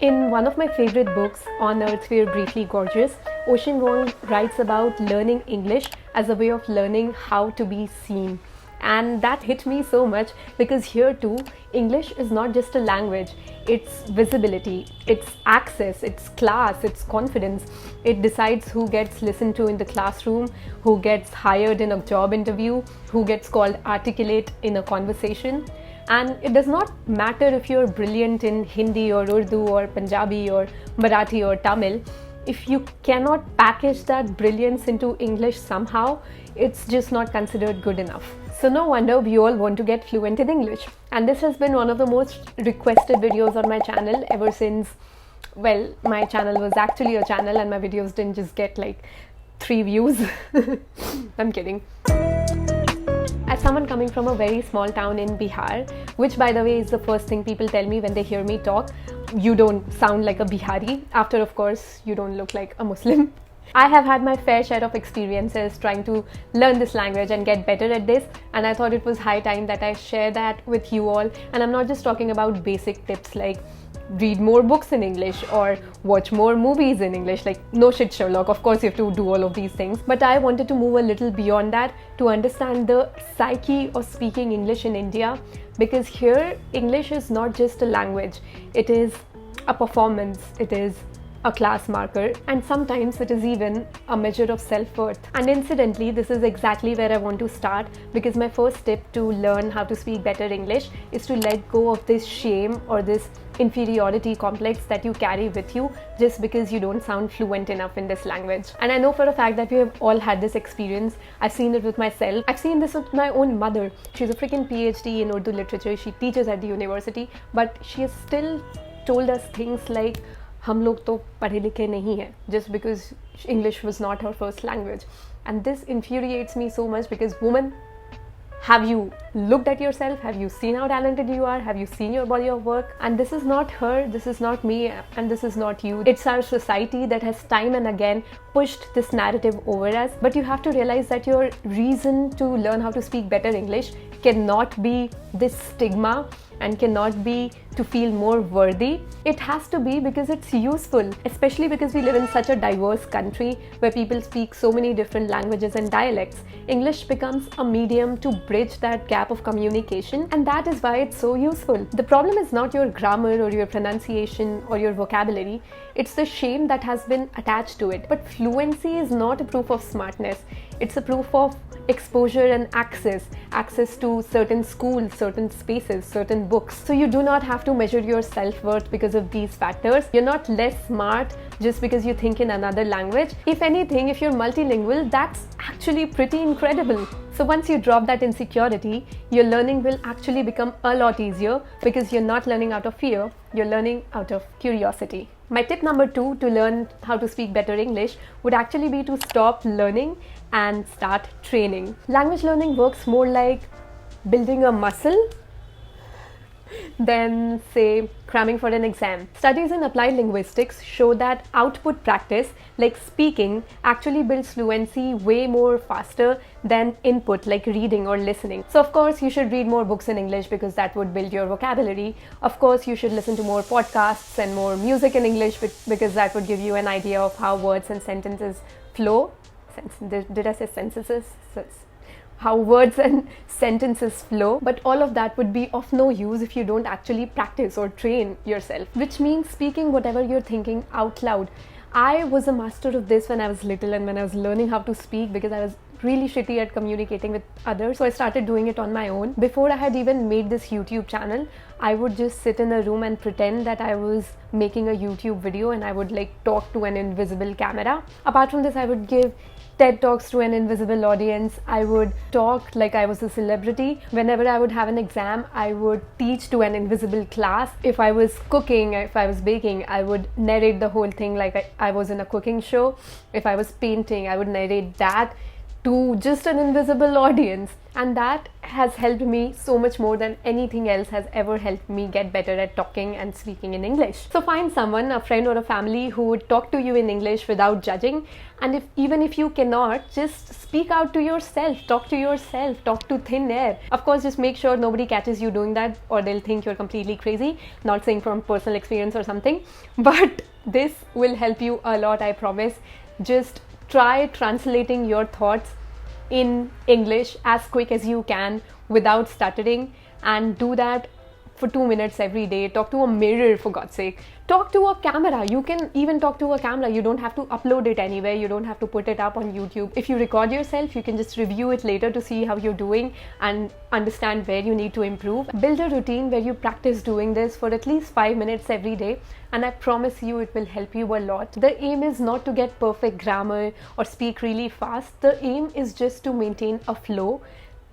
In one of my favorite books, On Earth We're Briefly Gorgeous, Ocean Vuong writes about learning English as a way of learning how to be seen. And that hit me so much because here too, English is not just a language, it's visibility, it's access, it's class, it's confidence. It decides who gets listened to in the classroom, who gets hired in a job interview, who gets called articulate in a conversation. And it does not matter if you're brilliant in Hindi or Urdu or Punjabi or Marathi or Tamil. If you cannot package that brilliance into English somehow, it's just not considered good enough. So no wonder we all want to get fluent in English. And this has been one of the most requested videos on my channel ever since, well, my channel was actually a channel and my videos didn't just get like 3 views. I'm kidding. As someone coming from a very small town in Bihar, which by the way is the first thing people tell me when they hear me talk, you don't sound like a Bihari. After, of course, you don't look like a Muslim. I have had my fair share of experiences trying to learn this language and get better at this, and I thought it was high time that I share that with you all. And I'm not just talking about basic tips like read more books in English or watch more movies in English, like no shit Sherlock, of course you have to do all of these things, but I wanted to move a little beyond that to understand the psyche of speaking English in India, because here English is not just a language, it is a performance, it is a class marker, and sometimes it is even a measure of self-worth. And incidentally, this is exactly where I want to start, because my first tip to learn how to speak better English is to let go of this shame or this inferiority complex that you carry with you just because you don't sound fluent enough in this language. And I know for a fact that we have all had this experience. I've seen it with myself. I've seen this with my own mother. She's a freaking PhD in Urdu literature. She teaches at the university, but she has still told us things like हम लोग तो पढ़े लिखे नहीं हैं, just because English was not her first language. And this infuriates me so much because, woman, have you looked at yourself? Have you seen how talented you are? Have you seen your body of work? And this is not her, this is not me, and this is not you. It's our society that has time and again pushed this narrative over us. But you have to realize that your reason to learn how to speak better English cannot be this stigma and cannot be to feel more worthy. It has to be because it's useful, especially because we live in such a diverse country where people speak so many different languages and dialects. English becomes a medium to bridge that gap of communication, and that is why it's so useful. The problem is not your grammar or your pronunciation or your vocabulary, it's the shame that has been attached to it. But fluency is not a proof of smartness, it's a proof of exposure and access to certain schools, certain spaces, certain books. So you do not have to measure your self-worth because of these factors. You're not less smart just because you think in another language. If anything, if you're multilingual, that's actually pretty incredible. So once you drop that insecurity, your learning will actually become a lot easier because you're not learning out of fear, you're learning out of curiosity. My tip number 2 to learn how to speak better English would actually be to stop learning and start training. Language learning works more like building a muscle than, say, cramming for an exam. Studies in applied linguistics show that output practice, like speaking, actually builds fluency way more faster than input, like reading or listening. So of course you should read more books in English because that would build your vocabulary. Of course you should listen to more podcasts and more music in English because that would give you an idea of how words and sentences flow. Did I say sentences? How words and sentences flow, but all of that would be of no use if you don't actually practice or train yourself, which means speaking whatever you're thinking out loud. I was a master of this when I was little and when I was learning how to speak because I was really shitty at communicating with others, so I started doing it on my own. Before I had even made this YouTube channel, I would just sit in a room and pretend that I was making a YouTube video and I would like talk to an invisible camera. Apart from this, I would give TED Talks to an invisible audience. I would talk like I was a celebrity. Whenever I would have an exam, I would teach to an invisible class. If I was cooking, if I was baking, I would narrate the whole thing like I was in a cooking show. If I was painting, I would narrate that. to just an invisible audience. And that has helped me so much more than anything else has ever helped me get better at talking and speaking in English. So find someone, a friend or a family, who would talk to you in English without judging. And even if you cannot, just speak out to yourself, talk to thin air. Of course, just make sure nobody catches you doing that, or they'll think you're completely crazy. Not saying from personal experience or something, but this will help you a lot, I promise. Just try translating your thoughts in English as quick as you can without stuttering, and do that for 2 minutes every day. Talk to a mirror, for God's sake. Talk to a camera. You can even talk to a camera. You don't have to upload it anywhere. You don't have to put it up on YouTube. If you record yourself, you can just review it later to see how you're doing and understand where you need to improve. Build a routine where you practice doing this for at least 5 minutes every day, and I promise you it will help you a lot. The aim is not to get perfect grammar or speak really fast. The aim is just to maintain a flow.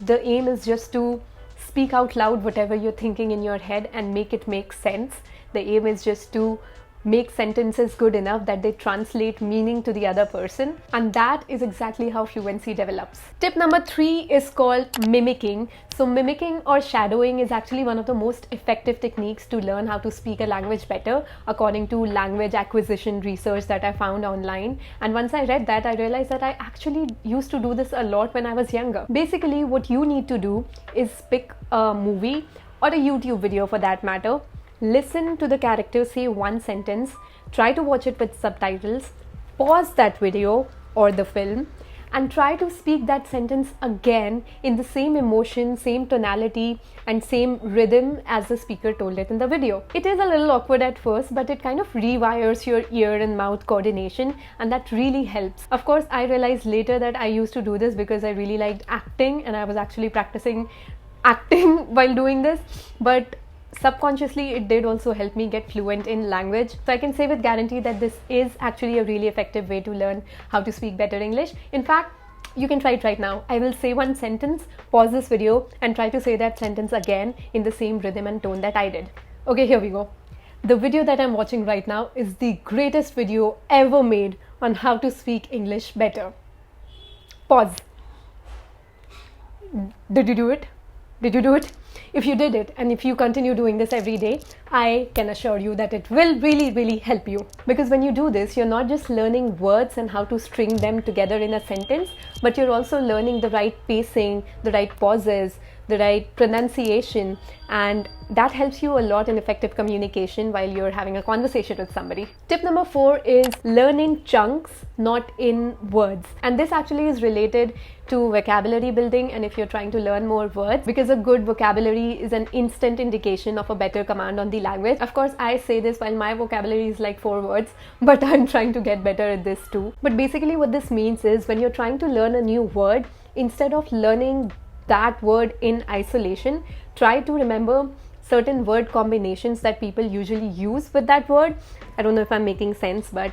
The aim is just to speak out loud whatever you're thinking in your head and make it make sense. The aim is just to make sentences good enough that they translate meaning to the other person, and that is exactly how fluency develops. Tip number 3 is called mimicking. So mimicking or shadowing is actually one of the most effective techniques to learn how to speak a language better, according to language acquisition research that I found online. And once I read that, I realized that I actually used to do this a lot when I was younger. Basically, what you need to do is pick a movie or a YouTube video for that matter. Listen to the character say one sentence, try to watch it with subtitles, pause that video or the film, and try to speak that sentence again in the same emotion, same tonality, and same rhythm as the speaker told it in the video. It is a little awkward at first, but it kind of rewires your ear and mouth coordination, and that really helps. Of course, I realized later that I used to do this because I really liked acting, and I was actually practicing acting while doing this, but subconsciously it did also help me get fluent in language. So I can say with guarantee that this is actually a really effective way to learn how to speak better English. In fact, you can try it right now. I will say one sentence, pause this video, and try to say that sentence again in the same rhythm and tone that I did. Okay, here we go. The video that I'm watching right now is the greatest video ever made on how to speak English better. Pause. Did you do it? Did you do it? If you did it, and if you continue doing this every day, I can assure you that it will really help you. Because when you do this, you're not just learning words and how to string them together in a sentence, but you're also learning the right pacing, the right pauses, the right pronunciation, and that helps you a lot in effective communication while you're having a conversation with somebody. Tip number 4 is learn in chunks, not in words. And this actually is related to vocabulary building, and if you're trying to learn more words, because a good vocabulary is an instant indication of a better command on the language. Of course, I say this while my vocabulary is like 4 words, but I'm trying to get better at this too. But basically what this means is when you're trying to learn a new word, instead of learning that word in isolation, try to remember certain word combinations that people usually use with that word. I don't know if I'm making sense, but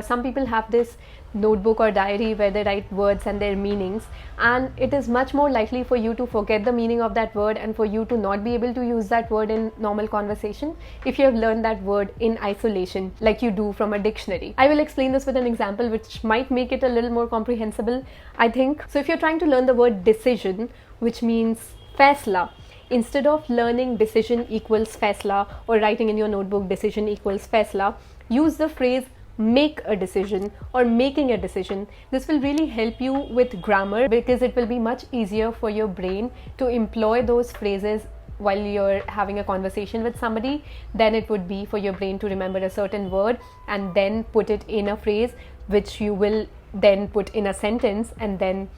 some people have this notebook or diary where they write words and their meanings, and it is much more likely for you to forget the meaning of that word and for you to not be able to use that word in normal conversation if you have learned that word in isolation like you do from a dictionary. I will explain this with an example which might make it a little more comprehensible, I think. So if you're trying to learn the word decision, which means faisla, instead of learning decision equals faisla or writing in your notebook decision equals faisla, use the phrase make a decision or making a decision. This will really help you with grammar because it will be much easier for your brain to employ those phrases while you're having a conversation with somebody than it would be for your brain to remember a certain word and then put it in a phrase which you will then put in a sentence and then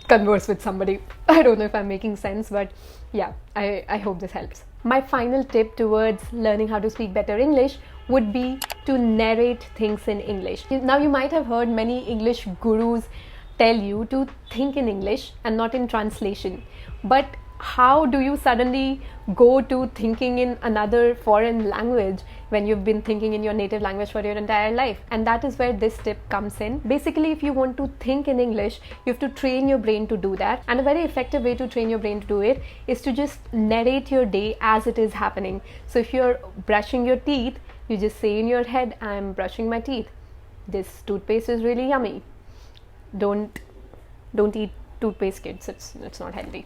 converse with somebody. I don't know if I'm making sense, but yeah, I hope this helps. My final tip towards learning how to speak better English would be to narrate things in English. Now, you might have heard many English gurus tell you to think in English and not in translation. But how do you suddenly go to thinking in another foreign language when you've been thinking in your native language for your entire life? And that is where this tip comes in. Basically, if you want to think in English, you have to train your brain to do that. And a very effective way to train your brain to do it is to just narrate your day as it is happening. So if you're brushing your teeth, you just say in your head, I'm brushing my teeth. This toothpaste is really yummy. Don't Don't eat toothpaste, kids. It's not healthy.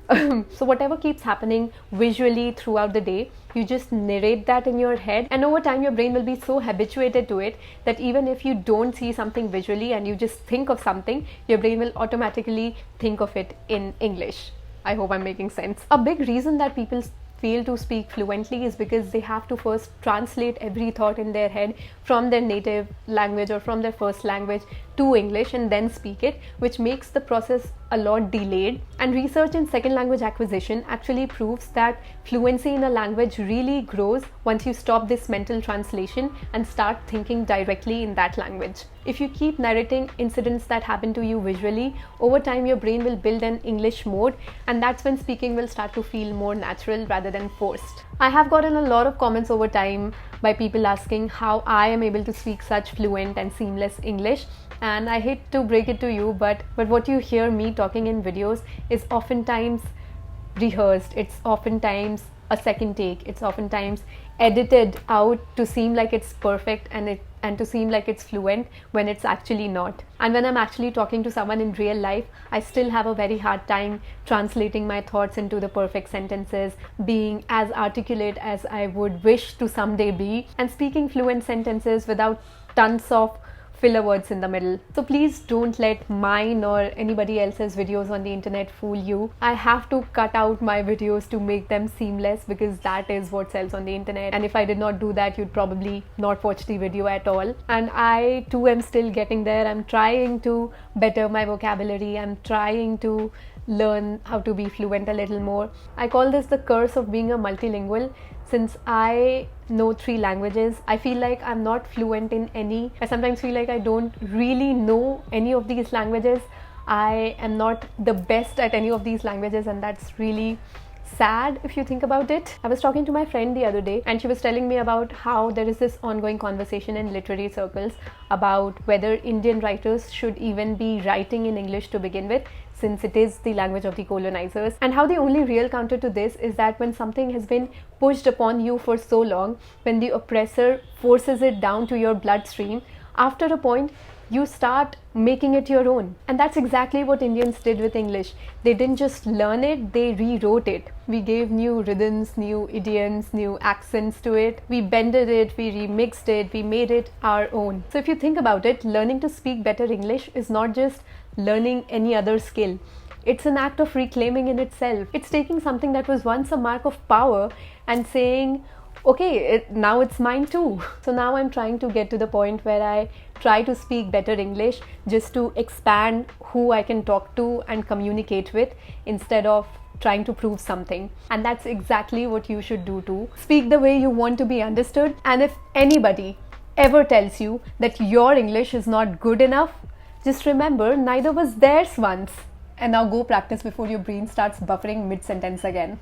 So whatever keeps happening visually throughout the day, you just narrate that in your head, and over time your brain will be so habituated to it that even if you don't see something visually and you just think of something, your brain will automatically think of it in English. I hope I'm making sense. A big reason that people fail to speak fluently is because they have to first translate every thought in their head from their native language or from their first language to English and then speak it, which makes the process a lot delayed. And research in second language acquisition actually proves that fluency in a language really grows once you stop this mental translation and start thinking directly in that language. If you keep narrating incidents that happen to you visually, over time your brain will build an English mode, and that's when speaking will start to feel more natural rather than forced. I have gotten a lot of comments over time by people asking how I am able to speak such fluent and seamless English. And I hate to break it to you, but what you hear me talking in videos is oftentimes rehearsed. It's oftentimes a second take. It's oftentimes edited out to seem like it's perfect and to seem like it's fluent when it's actually not. And when I'm actually talking to someone in real life, I still have a very hard time translating my thoughts into the perfect sentences, being as articulate as I would wish to someday be, and speaking fluent sentences without tons of filler words in the middle. So please don't let mine or anybody else's videos on the internet fool you. I have to cut out my videos to make them seamless because that is what sells on the internet, and if I did not do that, you'd probably not watch the video at all. And I too am still getting there. I'm trying to better my vocabulary. I'm trying to learn how to be fluent a little more. I call this the curse of being a multilingual. Since I know 3 languages, I feel like I'm not fluent in any. I sometimes feel like I don't really know any of these languages. I am not the best at any of these languages, and that's really sad if you think about it. I was talking to my friend the other day, and she was telling me about how there is this ongoing conversation in literary circles about whether Indian writers should even be writing in English to begin with, since it is the language of the colonizers, and how the only real counter to this is that when something has been pushed upon you for so long, when the oppressor forces it down to your bloodstream, after a point you start making it your own. And that's exactly what Indians did with English. They didn't just learn it, they rewrote it. We gave new rhythms, new idioms, new accents to it. We bended it, we remixed it, we made it our own. So if you think about it, learning to speak better English is not just learning any other skill. It's an act of reclaiming in itself. It's taking something that was once a mark of power and saying, okay, now it's mine too. So now I'm trying to get to the point where I try to speak better English just to expand who I can talk to and communicate with, instead of trying to prove something. And that's exactly what you should do too. Speak the way you want to be understood. And if anybody ever tells you that your English is not good enough, just remember, neither was theirs once. And now go practice before your brain starts buffering mid-sentence again.